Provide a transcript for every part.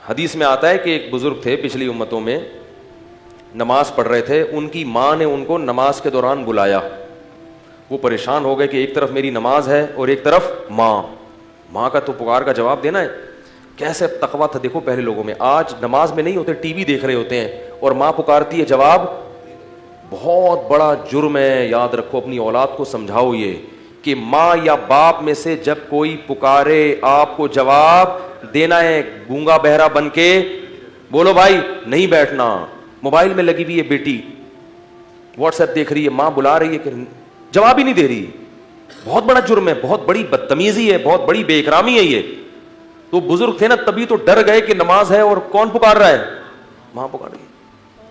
حدیث میں آتا ہے کہ ایک بزرگ تھے پچھلی امتوں میں, نماز پڑھ رہے تھے, ان کی ماں نے ان کو نماز کے دوران بلایا. وہ پریشان ہو گئے کہ ایک طرف میری نماز ہے اور ایک طرف ماں کا تو پکار کا جواب دینا ہے. کیسے تقویٰ تھا دیکھو پہلے لوگوں میں. آج نماز میں نہیں ہوتے, ٹی وی دیکھ رہے ہوتے ہیں اور ماں پکارتی ہے, جواب. بہت بڑا جرم ہے, یاد رکھو, اپنی اولاد کو سمجھاؤ یہ کہ ماں یا باپ میں سے جب کوئی پکارے آپ کو جواب دینا ہے. گونگا بہرا بن کے بولو بھائی نہیں بیٹھنا. موبائل میں لگی ہوئی ہے بیٹی, واٹس ایپ دیکھ رہی ہے, ماں بلا رہی ہے کہ جواب ہی نہیں دے رہی. بہت بڑا جرم ہے, بہت بڑی بدتمیزی ہے, بہت بڑی بے اکرامی ہے یہ. تو بزرگ تھے نا, تبھی تو ڈر گئے کہ نماز ہے اور کون پکار رہا ہے, ماں پکار رہی ہے.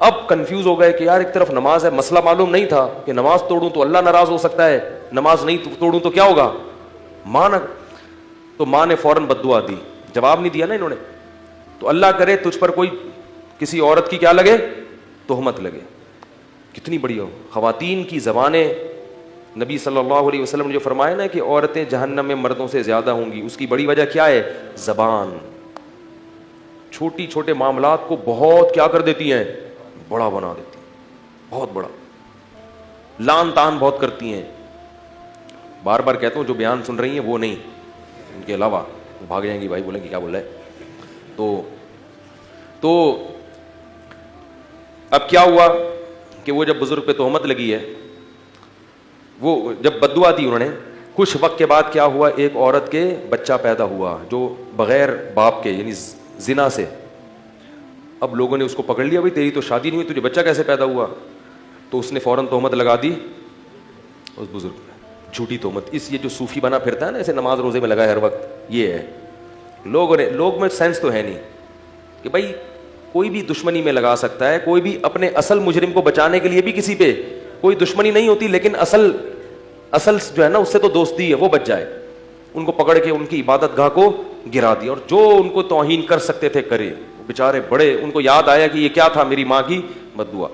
اب کنفیوز ہو گئے کہ یار ایک طرف نماز ہے, مسئلہ معلوم نہیں تھا کہ نماز توڑوں تو اللہ ناراض ہو سکتا ہے, نماز نہیں توڑوں تو کیا ہوگا. تو ماں نے فوراً بد دعا دی, جواب نہیں دیا نا انہوں نے. تو اللہ کرے تجھ پر کوئی کسی عورت کی کیا لگے, تہمت لگے. کتنی بڑی ہو خواتین کی زبانیں. نبی صلی اللہ علیہ وسلم نے جو فرمایا نا کہ عورتیں جہنم میں مردوں سے زیادہ ہوں گی, اس کی بڑی وجہ کیا ہے, زبان. چھوٹی چھوٹے معاملات کو بہت کیا کر دیتی ہیں, بڑا بنا دیتی ہیں, بہت بڑا. لان تان بہت کرتی ہیں. بار بار کہتا ہوں جو بیان سن رہی ہیں وہ نہیں, ان کے علاوہ بھاگ جائیں گی, بھائی بولیں گے کیا بول رہا ہے. تو اب کیا ہوا کہ وہ جب بزرگ پہ تہمت لگی ہے, وہ جب بددعا دی انہوں نے, کچھ وقت کے بعد کیا ہوا, ایک عورت کے بچہ پیدا ہوا جو بغیر باپ کے یعنی زنا سے. اب لوگوں نے اس کو پکڑ لیا, بھائی تیری تو شادی نہیں ہوئی, تجھے بچہ کیسے پیدا ہوا. تو اس نے فوراً تہمت لگا دی اس بزرگ پہ, جھوٹی تہمت. یہ جو صوفی بنا پھرتا ہے نا ایسے نماز روزے میں لگا ہے ہر وقت, یہ ہے. لوگ میں سینس تو ہے نہیں کہ بھائی کوئی بھی دشمنی میں لگا سکتا ہے, کوئی بھی اپنے اصل مجرم کو بچانے کے لیے بھی کسی پہ کوئی دشمنی نہیں ہوتی, لیکن اصل جو ہے نا اس سے تو دوستی ہے, وہ بچ جائے. ان کو پکڑ کے ان کی عبادت گاہ کو گرا دیا, اور جو ان کو توہین کر سکتے تھے کرے. بیچارے بڑے, ان کو یاد آیا کہ یہ کیا تھا, میری ماں کی بددعا.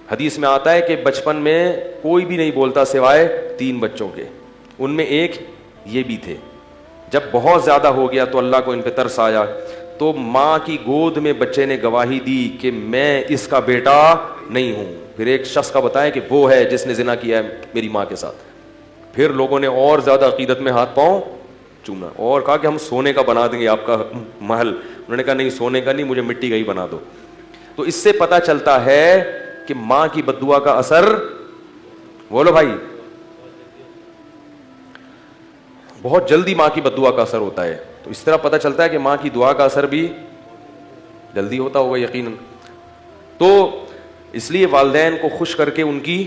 حدیث میں آتا ہے کہ بچپن میں کوئی بھی نہیں بولتا سوائے 3 بچوں کے, ان میں ایک یہ بھی تھے. جب بہت زیادہ ہو گیا تو اللہ کو ان پہ ترس آیا, تو ماں کی گود میں بچے نے گواہی دی کہ میں اس کا بیٹا نہیں ہوں. پھر ایک شخص کا بتایا کہ وہ ہے جس نے زنا کیا ہے میری ماں کے ساتھ. پھر لوگوں نے اور زیادہ عقیدت میں ہاتھ پاؤں چوما اور کہا کہ ہم سونے کا بنا دیں گے آپ کا محل. انہوں نے کہا نہیں, سونے کا نہیں, مجھے مٹی کا ہی بنا دو. تو اس سے پتہ چلتا ہے کہ ماں کی بددعا کا اثر, بولو بھائی, بہت جلدی ماں کی بددعا کا اثر ہوتا ہے. تو اس طرح پتہ چلتا ہے کہ ماں کی دعا کا اثر بھی جلدی ہوتا ہوگا یقیناً. تو اس لیے والدین کو خوش کر کے ان کی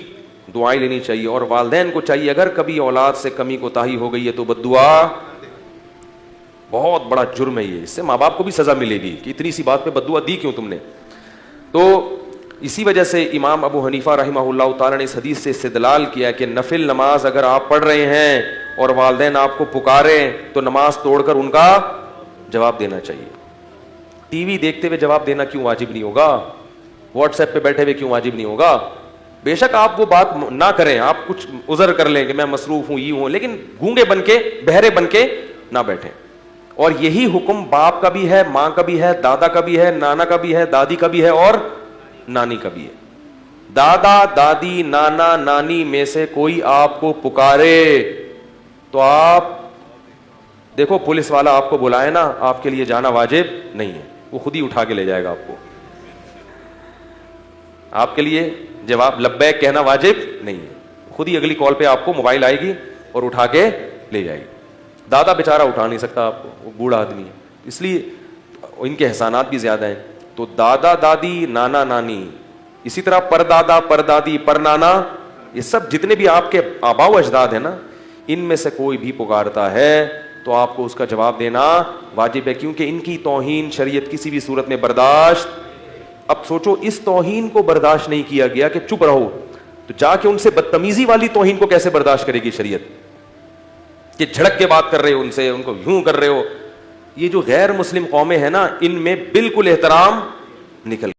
دعائیں لینی چاہیے, اور والدین کو چاہیے اگر کبھی اولاد سے کمی کوتاہی ہو گئی ہے تو بددعا, بہت بڑا جرم ہے یہ, اس سے ماں باپ کو بھی سزا ملے گی کہ اتنی سی بات پہ بددعا دی کیوں تم نے. تو اسی وجہ سے امام ابو حنیفہ رحمہ اللہ تعالیٰ نے اس حدیث سے استدلال کیا کہ نفل نماز اگر آپ پڑھ رہے ہیں اور والدین آپ کو پکاریں تو نماز توڑ کر ان کا جواب دینا چاہیے. ٹی وی دیکھتے ہوئے جواب دینا کیوں واجب نہیں ہوگا, واٹس ایپ پہ بیٹھے ہوئے کیوں واجب نہیں ہوگا. بے شک آپ وہ بات نہ کریں, آپ کچھ عذر کر لیں کہ میں مصروف ہوں, یہ ہوں, لیکن گونگے بن کے بہرے بن کے نہ بیٹھیں. اور یہی حکم باپ کا بھی ہے, ماں کا بھی ہے, دادا کا بھی ہے, نانا کا بھی ہے, دادی کا بھی ہے اور نانی کا بھی ہے. دادا دادی نانا نانی میں سے کوئی آپ کو پکارے تو آپ دیکھو, پولیس والا آپ کو بلائے نا, آپ کے لیے جانا واجب نہیں ہے, وہ خود ہی اٹھا کے لے جائے گا آپ کو. آپ کے لیے جواب لبیک کہنا واجب نہیں ہے, خود ہی اگلی کال پہ آپ کو موبائل آئے گی اور اٹھا کے لے جائے گی. دادا بیچارہ اٹھا نہیں سکتا آپ کو, وہ بوڑھا آدمی ہے, اس لیے ان کے احسانات بھی زیادہ ہیں. تو دادا دادی نانا نانی, اسی طرح پر دادا پر دادی پر نانا, یہ سب جتنے بھی آپ کے آباء و اجداد ہیں نا, ان میں سے کوئی بھی پکارتا ہے تو آپ کو اس کا جواب دینا واجب ہے, کیونکہ ان کی توہین شریعت کسی بھی صورت میں برداشت. اب سوچو, اس توہین کو برداشت نہیں کیا گیا کہ چپ رہو, تو جا کے ان سے بدتمیزی والی توہین کو کیسے برداشت کرے گی شریعت, کہ جھڑک کے بات کر رہے ہو ان سے, ان کو یوں کر رہے ہو. یہ جو غیر مسلم قومیں ہیں نا, ان میں بالکل احترام نکل